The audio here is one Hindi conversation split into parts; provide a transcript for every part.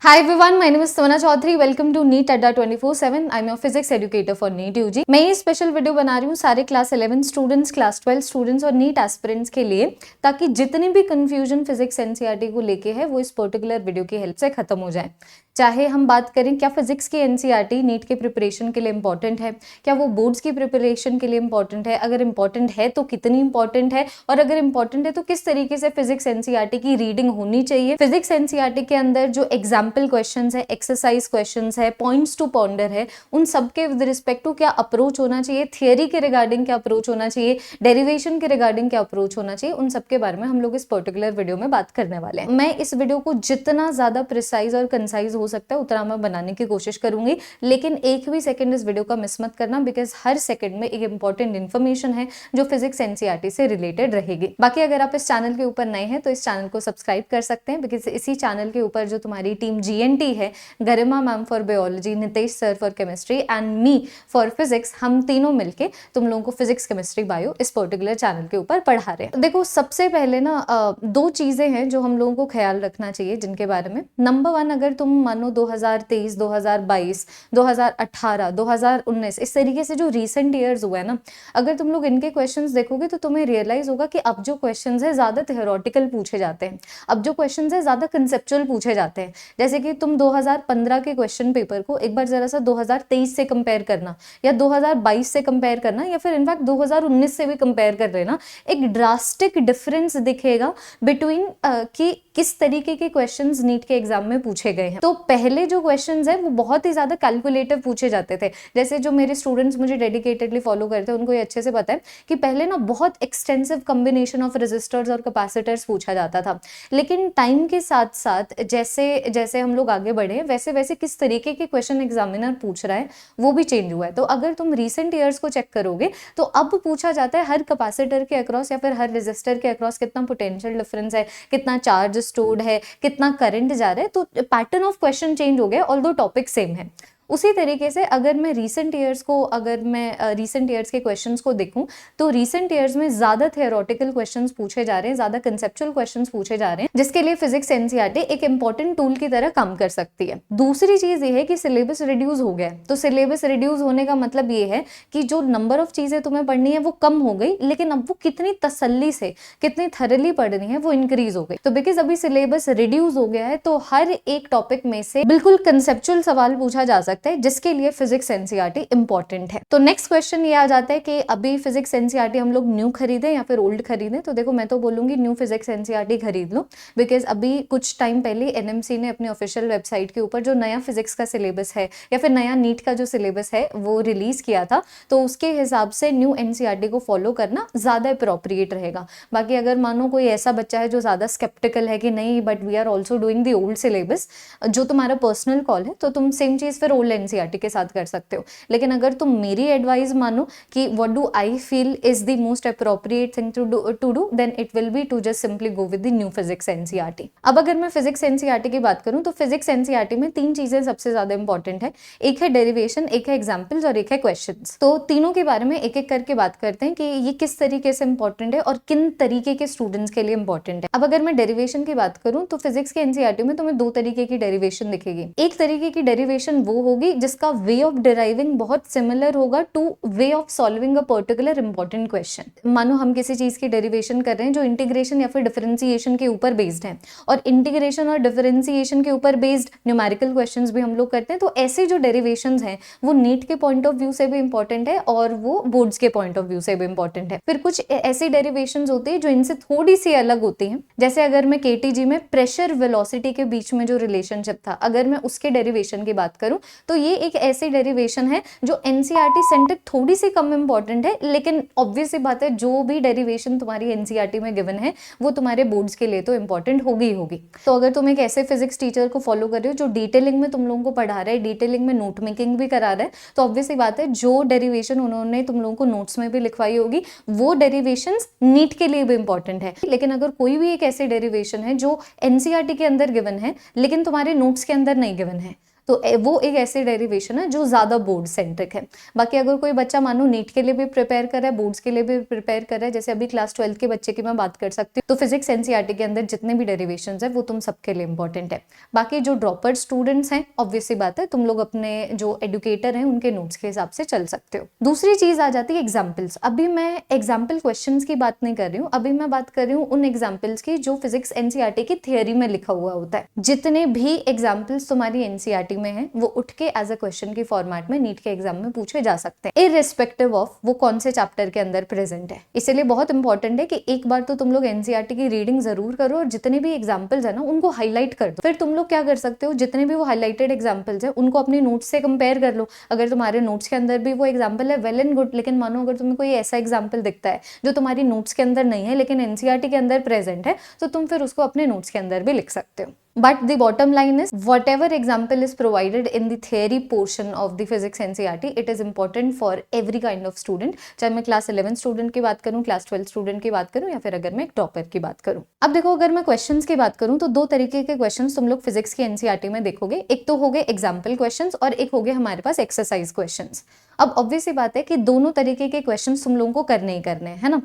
Hi everyone, my name is Sona Chaudhary. Welcome to NEET Adda 24/7. I'm your physics educator for NEET UG. मैं ये स्पेशल वीडियो बना रही हूँ सारे क्लास 11 स्टूडेंट्स, क्लास 12 स्टूडेंट्स और नीट एस्पिरेंट्स के लिए, ताकि जितनी भी कंफ्यूजन फिजिक्स एनसीईआरटी को लेके है वो इस पर्टिकुलर वीडियो की हेल्प से खत्म हो जाए। चाहे हम बात करें क्या फिजिक्स की एनसीईआरटी नीट के प्रिपरेशन के लिए इंपॉर्टेंट है, क्या वो बोर्ड्स की प्रिपरेशन के लिए इंपॉर्टेंट है, अगर इंपॉर्टेंट है तो कितनी इंपॉर्टेंट है, और अगर इंपॉर्टेंट है तो किस तरीके से फिजिक्स एनसीईआरटी की रीडिंग होनी चाहिए। फिजिक्स एनसीईआरटी के अंदर जो एग्जाम्पल क्वेश्चंस है, एक्सरसाइज क्वेश्चंस है, पॉइंट्स टू पॉन्डर है, उन सबके विद रिस्पेक्ट टू क्या अप्रोच होना चाहिए, थियरी के रिगार्डिंग क्या अप्रोच होना चाहिए, डेरिवेशन के रिगार्डिंग क्या अप्रोच होना चाहिए, उन सबके बारे में हम लोग इस पर्टिकुलर वीडियो में बात करने वाले हैं। मैं इस वीडियो को जितना ज्यादा प्रिसाइज और कंसाइज हो सकता है उतना मैं बनाने की कोशिश करूंगी, लेकिन एक भी सेकंड इस वीडियो का मिस मत करना, बिकॉज हर सेकंड में एक इंपॉर्टेंट इन्फॉर्मेशन है जो फिजिक्स एनसीईआरटी से रिलेटेड रहेगी। बाकी अगर आप इस चैनल के ऊपर नए हैं तो इस चैनल को सब्सक्राइब कर सकते हैं, बिकॉज इसी चैनल के ऊपर जो तुम्हारी टीम जीएनटी है, Garima ma'am for biology, Nitesh sir for chemistry and me for physics, हम तीनों मिलके तुम लोगों को फिजिक्स, केमिस्ट्री, बायो इस पर्टिकुलर चैनल के ऊपर पढ़ा रहे हैं। देखो, सबसे पहले ना दो चीजें हैं जो हम लोगों को ख्याल रखना चाहिए जिनके बारे में। नंबर वन, अगर तुम मानो 2023, 2022, 2018, 2019 इस तरीके से जो रीसेंट ईयर्स हुआ है ना, अगर तुम लोग इनके क्वेश्चंस देखोगे तो तुम्हें रियलाइज होगा कि अब जो क्वेश्चंस है ज्यादा थ्योरेटिकल पूछे जाते हैं, अब जो क्वेश्चंस है ज्यादा कंसेप्चुअल पूछे जाते हैं। जैसे कि तुम 2015 के क्वेश्चन पेपर को एक बार जरा सा 2023 से कंपेयर करना, या 2022 से कंपेयर करना, या फिर इनफैक्ट 2019 से भी कंपेयर कर लेना, एक ड्रास्टिक डिफरेंस दिखेगा बिटवीन कि किस तरीके के क्वेश्चंस नीट के एग्जाम में पूछे गए हैं। तो पहले जो क्वेश्चंस है वो बहुत ही ज्यादा कैलकुलेटिव पूछे जाते थे। जैसे जो मेरे स्टूडेंट्स मुझे डेडिकेटेडली फॉलो करते हैं उनको ये अच्छे से पता है कि पहले ना बहुत एक्सटेंसिव कॉम्बिनेशन ऑफ रेजिस्टर्स और कैपेसिटर्स पूछा जाता था, लेकिन टाइम के साथ साथ जैसे जैसे हम लोग आगे बढ़े वैसे वैसे किस तरीके के क्वेश्चन एग्जामिनर पूछ रहा है वो भी चेंज हुआ है। तो अगर तुम रिसेंट ईयर्स को चेक करोगे तो अब पूछा जाता है हर कैपेसिटर के अक्रॉस या फिर हर रेजिस्टर के अक्रॉस कितना पोटेंशियल डिफरेंस है, कितना चार्ज स्टोर्ड है, कितना करंट जा रहा है। तो पैटर्न ऑफ क्वेश्चन चेंज हो गया, ऑल्दो टॉपिक सेम है। उसी तरीके से अगर मैं रिसेंट ईयर्स के क्वेश्चंस को देखूं तो रिसेंट ईयर्स में ज्यादा थियोरेटिकल क्वेश्चंस पूछे जा रहे हैं, ज्यादा कंसेप्चुअल क्वेश्चंस पूछे जा रहे हैं, जिसके लिए फिजिक्स एनसीईआरटी एक इंपॉर्टेंट टूल की तरह काम कर सकती है। दूसरी चीज ये है कि सिलेबस रिड्यूस हो गया है। तो सिलेबस रिड्यूस होने का मतलब ये है कि जो नंबर ऑफ चीजें तुम्हें पढ़नी है वो कम हो गई, लेकिन अब वो कितनी तसल्ली से, कितनी थरली पढ़नी है वो इंक्रीज हो गई। तो बिकॉज अभी सिलेबस रिड्यूस हो गया है तो हर एक टॉपिक में से बिल्कुल कंसेप्चुअल सवाल पूछा जा सकता है, जिसके लिए फिजिक्स एनसीईआरटी इंपॉर्टेंट है। तो नेक्स्ट क्वेश्चन ये आ जाता है कि अभी फिजिक्स एनसीईआरटी हम लोग न्यू खरीदें या फिर ओल्ड खरीदें। तो देखो, मैं तो बोलूंगी न्यू फिजिक्स एनसीईआरटी खरीद लो, बिकॉज अभी कुछ टाइम पहले एनएमसी ने अपने ऑफिशियल वेबसाइट के ऊपर जो नया फिजिक्स का सिलेबस है या फिर नया नीट का जो सिलेबस है वो रिलीज किया था। तो उसके हिसाब से न्यू एनसीईआरटी को फॉलो करना ज्यादा अप्रोप्रिएट रहेगा। बाकी अगर मानो कोई ऐसा बच्चा है जो ज्यादा स्केप्टिकल है कि नहीं but we are also doing the old syllabus, जो तुम्हारा पर्सनल कॉल है, तो तुम सेम चीज फिर ओल्ड एनसीईआरटी के साथ कर सकते हो। लेकिन अगर तुम मेरी एडवाइस मानो कि what do I feel is the most appropriate thing to do then it will be to just simply go with the new physics NCERT. अब अगर मैं फिजिक्स एनसीईआरटी की बात करूं तो फिजिक्स एनसीईआरटी में तीन चीजें सबसे ज्यादा इंपॉर्टेंट है। एक है डेरिवेशन, एक है एग्जाम्पल्स और एक है क्वेश्चंस। तो तीनों के बारे में एक एक करके बात करते हैं कि ये किस तरीके से इंपॉर्टेंट है और किन तरीके के स्टूडेंट्स के लिए इंपॉर्टेंट है। अब अगर मैं डेरिवेशन की बात करूं तो फिजिक्स के एनसीईआरटी में तुम्हें दो तरीके की डेरिवेशन दिखेगी। एक तरीके की डेरिवेशन वो होगी जिसका वे ऑफ डिराइविंग बहुत सिमिलर होगा two way of solving a particular important question. मानो हम किसी चीज की डेरिवेशन कर रहे हैं जो इंटीग्रेशन या फिर डिफरेंशिएशन के ऊपर बेस्ड है, और इंटीग्रेशन और डिफरेंशिएशन के ऊपर बेस्ड न्यूमेरिकल क्वेश्चंस भी हम लोग करते हैं। तो ऐसे जो डेरिवेशंस हैं वो नीट के पॉइंट ऑफ व्यू से भी इंपॉर्टेंट है और वो बोर्ड्स के पॉइंट ऑफ व्यू से भी इंपॉर्टेंट है। फिर कुछ ऐसी डेरिवेशंस होती है जो इनसे थोड़ी सी अलग होती हैं। जैसे अगर मैं केटीजी में प्रेशर वेलोसिटी के बीच में जो रिलेशनशिप था, अगर मैं उसके डेरिवेशन की बात करूं तो ये एक ऐसी डेरिवेशन है जो एनसीईआरटी सेंटर थोड़ी सी कम इंपॉर्टेंट है, लेकिन ऑब्वियस सी बात है जो भी डेरिवेशन तुम्हारी एनसीईआरटी में गिवन है वो तुम्हारे बोर्ड्स के लिए तो इंपॉर्टेंट होगी ही होगी। तो अगर तुम एक ऐसे फिजिक्स टीचर को फॉलो कर रहे हो जो डिटेलिंग में तुम लोगों को पढ़ा रहा है, डिटेलिंग में नोट मेकिंग भी करा रहा है, तो ऑब्वियस सी बात है जो डेरिवेशन उन्होंने तुम लोगों को नोट्स में भी लिखवाई होगी वो डेरिवेशंस नीट के लिए भी इंपॉर्टेंट है। लेकिन अगर कोई भी एक ऐसी डेरिवेशन है जो एनसीईआरटी के अंदर गिवन है लेकिन तुम्हारे नोट्स के अंदर नहीं गिवन है, तो वो एक ऐसी डेरिवेशन है जो ज़्यादा बोर्ड सेंट्रिक है। बाकी अगर कोई बच्चा मानो नीट के लिए भी प्रिपेयर कर रहा है, बोर्ड्स के लिए भी प्रिपेयर कर रहा है, जैसे अभी क्लास 12 के बच्चे की मैं बात कर सकती हूँ, तो फिजिक्स एनसीईआरटी के अंदर जितने भी डेरिवेशन है वो तुम सबके लिए इंपॉर्टेंट है। बाकी जो ड्रॉपर स्टूडेंट्स हैं, ऑब्वियसली बात है, तुम लोग अपने जो एडुकेटर हैं उनके नोट्स के हिसाब से चल सकते हो। दूसरी चीज आ जाती है एग्जाम्पल्स। अभी मैं एग्जाम्पल क्वेश्चंस की बात नहीं कर रही हूँ, अभी मैं बात कर रही हूँ उन एग्जाम्पल्स की जो फिजिक्स एनसीईआरटी की थियरी में लिखा हुआ होता है। जितने भी एग्जाम्पल्स तुम्हारी एनसीईआरटी में है वो उठ के एज अ क्वेश्चन की फॉर्मेट में नीट के एग्जाम में पूछे जा सकते हैं, इररिस्पेक्टिव ऑफ वो कौन से चैप्टर के अंदर प्रेजेंट है। इसलिए बहुत इंपॉर्टेंट है कि एक बार तो तुम लोग एनसीईआरटी की रीडिंग जरूर करो और जितने भी एग्जाम्पल्स है ना उनको हाईलाइट कर दो। फिर तुम लोग क्या कर सकते हो, जितने भी वो हाईलाइटेड एग्जाम्पल्स है उनको अपने नोट्स से कंपेयर कर लो। अगर तुम्हारे नोट्स के अंदर भी वो एग्जाम्पल है, वेल एंड गुड, लेकिन मानो अगर तुम्हें कोई ऐसा एग्जाम्पल दिखता है जो तुम्हारी नोट्स के अंदर नहीं है लेकिन एनसीईआरटी के अंदर प्रेजेंट है, तो तुम फिर उसको अपने नोट्स के अंदर भी लिख सकते हो। But the bottom line is, whatever example is provided in the theory portion of the physics NCERT, it is important for every kind of student. चाहे मैं क्लास 11 स्टूडेंट की बात करूं, क्लास 12 स्टूडेंट की बात करूं, या फिर अगर मैं एक टॉपर की बात करूं। अब देखो, अगर मैं क्वेश्चंस की बात करूं तो दो तरीके के क्वेश्चंस तुम लोग फिजिक्स की एनसीईआरटी में देखोगे। एक तो हो गए एग्जाम्पल क्वेश्चंस और एक हो गए हमारे पास एक्सरसाइज क्वेश्चंस। अब ऑब्वियस सी बात है कि दोनों तरीके के क्वेश्चंस तुम लोगों को करने ही करने हैं, है ना।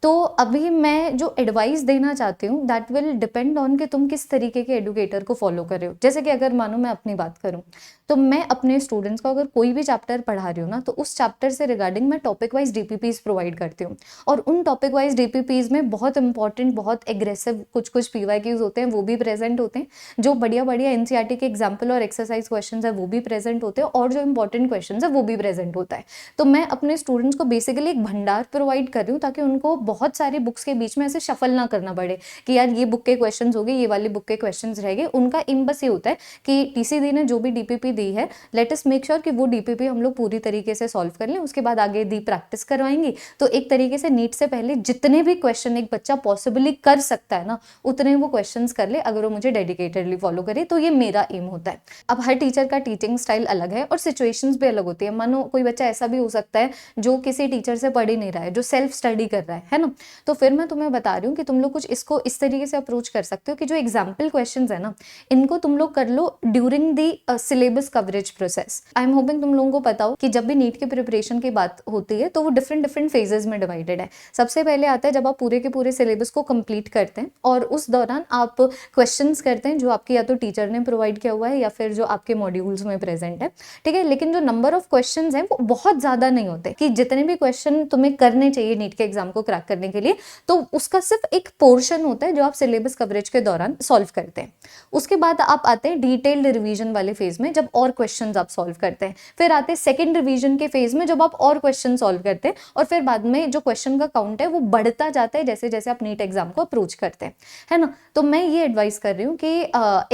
तो अभी मैं जो एडवाइस देना चाहती हूँ दैट विल डिपेंड ऑन कि तुम किस तरीके के एडुकेटर को फॉलो कर रहे हो। जैसे कि अगर मानो मैं अपनी बात करूँ तो मैं अपने स्टूडेंट्स को अगर कोई भी चैप्टर पढ़ा रही हूँ ना, तो उस चैप्टर से रिगार्डिंग मैं टॉपिक वाइज डीपीपीज प्रोवाइड करती हूँ। और उन टॉपिक वाइज डीपीपीज में बहुत इंपॉर्टेंट, बहुत एग्रेसिव कुछ पीवाईक्यूज होते हैं, वो भी प्रेजेंट होते हैं। जो बढ़िया बढ़िया एनसीईआरटी के एग्जाम्पल और एक्सरसाइज क्वेश्चन है वो भी प्रेजेंट होते हैं, और जो इंपॉर्टेंट क्वेश्चन है वो भी प्रेजेंट होता है। तो मैं अपने स्टूडेंट्स को बेसिकली एक भंडार प्रोवाइड कर रही हूँ ताकि उनको बहुत सारी बुक्स के बीच में ऐसे शफल ना करना पड़े कि यार ये बुक के क्वेश्चंस हो गए, ये वाली बुक के क्वेश्चंस रह गए। उनका एम बस ये होता है कि टीसी दी ने जो भी डीपीपी दी है, लेट अस मेक श्योर कि वो डीपीपी हम लोग पूरी तरीके से सॉल्व कर लें। उसके बाद आगे दी प्रैक्टिस करवाएंगे। तो एक तरीके से नीट से पहले जितने भी क्वेश्चन एक बच्चा पॉसिबली कर सकता है ना, उतने वो क्वेश्चंस कर ले अगर वो मुझे डेडिकेटेडली फॉलो करे। तो ये मेरा एम होता है। अब हर टीचर का टीचिंग स्टाइल अलग है और सिचुएशंस भी अलग होती है। मानो कोई बच्चा ऐसा भी हो सकता है जो किसी टीचर से पढ़ ही नहीं रहा है, जो सेल्फ स्टडी कर रहा है ना। तो फिर मैं तुम्हें बता रही हूँ कि तुम लोग कुछ इसको इस तरीके से अप्रोच कर सकते हो कि जो एग्जाम्पल क्वेश्चंस है ना, इनको तुम लोग कर लो during the syllabus coverage process. I am hoping तुम लोगों को पता हो कि जब भी नीट की प्रिपरेशन की बात होती है तो वो डिफरेंट फेजेस में डिवाइडेड है। सबसे पहले आता है जब आप पूरे के पूरे सिलेबस को कंप्लीट करते हैं और उस दौरान आप क्वेश्चंस करते हैं जो आपके या तो टीचर ने प्रोवाइड किया हुआ है या फिर जो आपके मॉड्यूल्स में प्रेजेंट है, ठीक है। लेकिन जो नंबर ऑफ क्वेश्चंस हैं वो बहुत ज्यादा नहीं होते कि जितने भी क्वेश्चन तुम्हें करने चाहिए नीट के एग्जाम को क्रैक करने के लिए, तो उसका सिर्फ एक पोर्शन होता है जो आप सिलेबस कवरेज के दौरान सॉल्व करते हैं। उसके बाद आप आते हैं डिटेल्ड रिवीजन वाले फेज में, जब और क्वेश्चंस आप सॉल्व करते हैं। फिर आते हैं सेकंड रिवीजन के फेज में, जब आप और क्वेश्चन सॉल्व करते हैं। और फिर बाद में जो क्वेश्चन का काउंट है वो बढ़ता जाता है जैसे जैसे आप नीट एग्जाम को अप्रोच करते हैं, है ना। तो मैं ये एडवाइस कर रही हूँ कि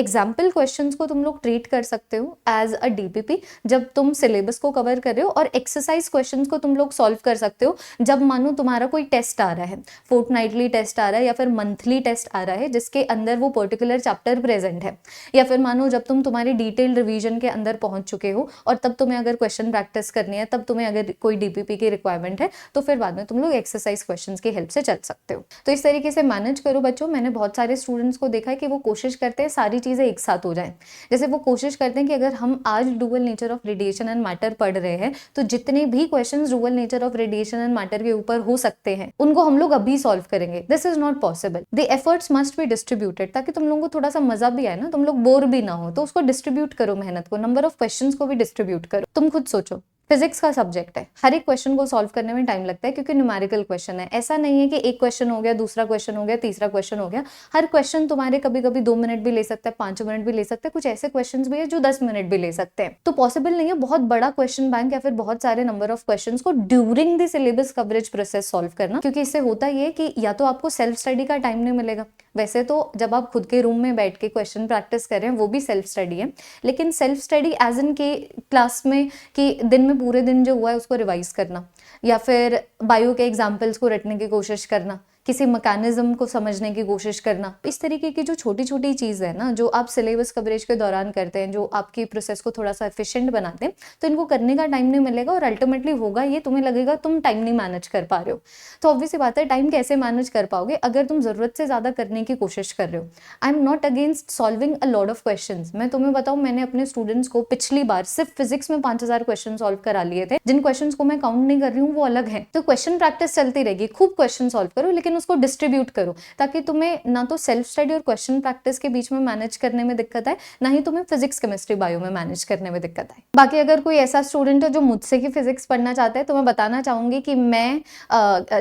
एग्जाम्पल क्वेश्चंस को तुम लोग ट्रीट कर सकते हो एज अ डीपीपी जब तुम सिलेबस को कवर कर रहे हो, और एक्सरसाइज क्वेश्चंस को तुम लोग सॉल्व कर सकते हो जब मानो तुम्हारा कोई टेस्ट आ रहा है, फोर्टनाइटली टेस्ट आ रहा है या फिर मंथली टेस्ट आ रहा है जिसके अंदर वो पर्टिकुलर चैप्टर प्रेजेंट है, या फिर मानो जब तुम तुम्हारी डिटेल्ड रिवीजन के अंदर पहुंच चुके हो और तब तुम्हें अगर क्वेश्चन प्रैक्टिस करनी है, तब तुम्हें अगर कोई डीपीपी की रिक्वायरमेंट है, तो फिर बाद में तुम लोग एक्सरसाइज क्वेश्चंस की हेल्प से चल सकते हो। तो इस तरीके से मैनेज करो बच्चों। मैंने बहुत सारे स्टूडेंट्स को देखा है कि वो कोशिश करते हैं सारी चीजें एक साथ हो जाए। जैसे वो कोशिश करते हैं कि अगर हम आज dual nature of radiation and matter पढ़ रहे हैं तो जितने भी questions dual nature of radiation and matter के ऊपर हो सकते हैं उनको हम लोग अभी सॉल्व करेंगे। This is not possible. The efforts must be distributed ताकि तुम लोगों को थोड़ा सा मजा भी आए ना, तुम लोग बोर भी ना हो। तो उसको डिस्ट्रीब्यूट करो, मेहनत को, नंबर ऑफ क्वेश्चंस को भी डिस्ट्रीब्यूट करो। तुम खुद सोचो, फिजिक्स का सब्जेक्ट है, हर एक क्वेश्चन को सॉल्व करने में टाइम लगता है क्योंकि न्यूमेरिकल क्वेश्चन है। ऐसा नहीं है कि एक क्वेश्चन हो गया, दूसरा क्वेश्चन हो गया, तीसरा क्वेश्चन हो गया। हर क्वेश्चन तुम्हारे कभी कभी 2 मिनट भी ले सकता है, 5 मिनट भी ले सकता है। कुछ ऐसे क्वेश्चंस भी है जो 10 मिनट भी ले सकते हैं। तो पॉसिबल नहीं है बहुत बड़ा क्वेश्चन बैंक या फिर बहुत सारे नंबर ऑफ क्वेश्चन को during the syllabus coverage process solve करना, क्योंकि इससे होता ये कि या तो आपको सेल्फ स्टडी का टाइम नहीं मिलेगा। वैसे तो जब आप खुद के रूम में बैठ के क्वेश्चन प्रैक्टिस कर रहे हैं वो भी सेल्फ स्टडी है, लेकिन सेल्फ स्टडी एज इन के क्लास में कि दिन में पूरे दिन जो हुआ है उसको रिवाइज करना, या फिर बायो के एग्जाम्पल्स को रटने की कोशिश करना, किसी मैकेनिज्म को समझने की कोशिश करना। इस तरीके की जो छोटी छोटी चीज़ है ना, जो आप सिलेबस कवरेज के दौरान करते हैं, जो आपकी प्रोसेस को थोड़ा सा एफिशिएंट बनाते हैं, तो इनको करने का टाइम नहीं मिलेगा और अल्टीमेटली होगा ये, तुम्हें लगेगा तुम टाइम नहीं मैनेज कर पा रहे हो। तो ऑब्वियस सी बात है, टाइम कैसे मैनेज कर पाओगे अगर तुम ज़रूरत से ज़्यादा करने की कोशिश कर रहे हो। I am not against solving a lot of question. मैं तुम्हें बताऊँ, मैंने अपने स्टूडेंट्स को पिछली बार सिर्फ फिजिक्स में 5000 क्वेश्चन सॉल्व करा लिए थे। जिन क्वेश्चन को मैं काउंट नहीं कर रही हूँ वो अलग है। तो क्वेश्चन प्रैक्टिस चलती रहेगी, खूब क्वेश्चन सॉल्व करो, लेकिन उसको डिस्ट्रीब्यूट करो, ताकि तुम्हें ना तो सेल्फ स्टडी और क्वेश्चन प्रैक्टिस के बीच में मैनेज करने में दिक्कत आए, ना ही तुम्हें फिजिक्स केमिस्ट्री बायो में मैनेज करने में दिक्कत आए। बाकी अगर कोई ऐसा स्टूडेंट है जो मुझसे ही फिजिक्स पढ़ना चाहता है, तो मैं बताना चाहूंगी कि मैं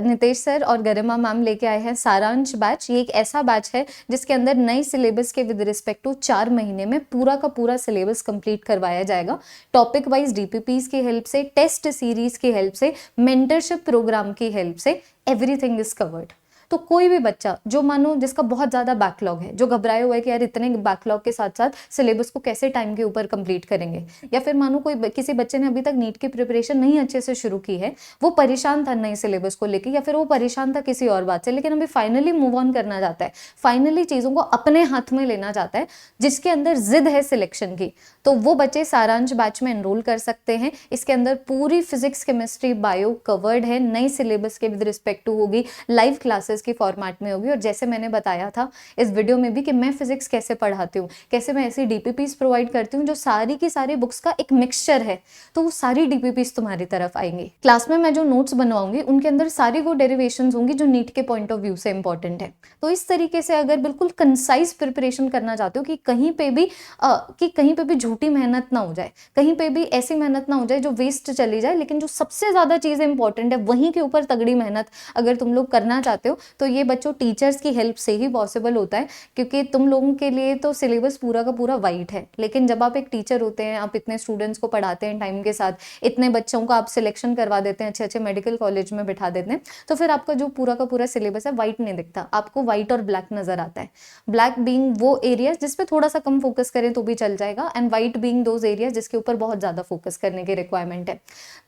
नितेश सर और गरिमा मैम लेके आए हैं सारांश बैच। ये एक ऐसा बैच है जिसके अंदर नई सिलेबस के विद रिस्पेक्ट टू 4 महीने में पूरा का पूरा सिलेबस कंप्लीट करवाया जाएगा। टॉपिक वाइज डीपीपीज की हेल्प से, टेस्ट सीरीज की हेल्प से, मेंटरशिप प्रोग्राम की हेल्प से, एवरीथिंग इज कवर्ड। तो कोई भी बच्चा जो मानो जिसका बहुत ज़्यादा बैकलॉग है, जो घबराए हुए है कि यार इतने बैकलॉग के साथ साथ सिलेबस को कैसे टाइम के ऊपर कंप्लीट करेंगे, या फिर मानो कोई किसी बच्चे ने अभी तक नीट की प्रिपरेशन नहीं अच्छे से शुरू की है, वो परेशान था नए सिलेबस को लेकर, या फिर वो परेशान था किसी और बात से, लेकिन अभी फाइनली मूव ऑन करना चाहता है, फाइनली चीज़ों को अपने हाथ में लेना चाहता है, जिसके अंदर जिद है सिलेक्शन की, तो वो बच्चे सारांश बैच में एनरोल कर सकते हैं। इसके अंदर पूरी फिजिक्स केमिस्ट्री बायो कवर्ड है, नई सिलेबस के विद रिस्पेक्ट टू होगी, लाइव क्लासेस की फॉर्मेट में होगी। और जैसे मैंने बताया था इस वीडियो में भी कि मैं फिजिक्स कैसे पढ़ाती हूँ, कैसे मैं ऐसी डीपीपीज प्रोवाइड करती हूँ जो सारी की सारी बुक्स का एक मिक्सचर है, तो वो सारी डीपीपीज तुम्हारी तरफ आएंगी। क्लास में मैं जो नोट्स बनवाऊंगी उनके अंदर सारी वो डेरिवेशंस होंगी जो नीट के पॉइंट ऑफ व्यू से इंपॉर्टेंट है। तो इस तरीके से अगर बिल्कुल कंसाइज प्रिपरेशन करना चाहते हो कि कहीं पे भी झूठी मेहनत ना हो जाए, कहीं पे भी ऐसी मेहनत ना हो जाए जो वेस्ट चली जाए, लेकिन जो सबसे ज्यादा चीजें इंपॉर्टेंट है वहीं के ऊपर तगड़ी मेहनत अगर तुम लोग करना चाहते हो, तो ये बच्चों टीचर्स की हेल्प से ही पॉसिबल होता है। क्योंकि तुम लोगों के लिए तो सिलेबस पूरा का पूरा वाइट है, लेकिन जब आप एक टीचर होते हैं, आप इतने स्टूडेंट्स को पढ़ाते हैं टाइम के साथ, इतने बच्चों का आप सिलेक्शन करवा देते हैं, अच्छे अच्छे मेडिकल कॉलेज में बिठा देते हैं, तो फिर आपका जो पूरा का पूरा सिलेबस है वाइट नहीं दिखता, आपको वाइट और ब्लैक नजर आता है। ब्लैक बीइंग वो एरिया जिसपे थोड़ा सा कम फोकस करें तो भी चल जाएगा, and white being those area जिसके ऊपर बहुत ज्यादा फोकस करने की रिक्वायरमेंट है।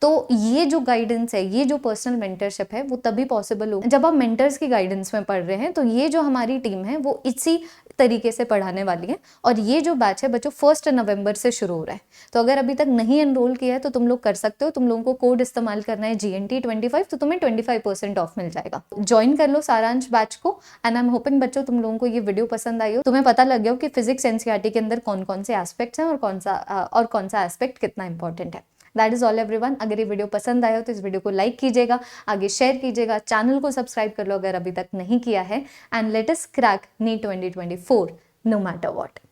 तो ये जो गाइडेंस है, ये जो पर्सनल मेंटरशिप है, वो तभी पॉसिबल हो जब आप मेंटर्स की गाइडेंस में पढ़ रहे हैं। तो ये जो हमारी टीम है वो इसी तरीके से पढ़ाने वाली है, और ये जो बैच है बच्चों 1 नवंबर से शुरू हो रहा है। तो अगर अभी तक नहीं एनरोल किया है तो तुम लोग कर सकते हो। तुम लोगों को कोड इस्तेमाल करना है GNT25, तो तुम्हें 25% ऑफ मिल जाएगा। ज्वाइन कर लो सारांश बैच को, एंड आई एम होपिंग बच्चों तुम लोगों को ये वीडियो पसंद आई हो, तुम्हें पता लग गया हो कि फिजिक्स एनसीईआरटी के अंदर कौन कौन से एस्पेक्ट्स हैं और कौन सा एस्पेक्ट कितना इंपॉर्टेंट है। That is all everyone. अगर ये वीडियो पसंद आया हो तो इस वीडियो को लाइक कीजिएगा, आगे शेयर कीजिएगा, चैनल को सब्सक्राइब कर लो अगर अभी तक नहीं किया है, and let us crack NEET 2024 no matter what.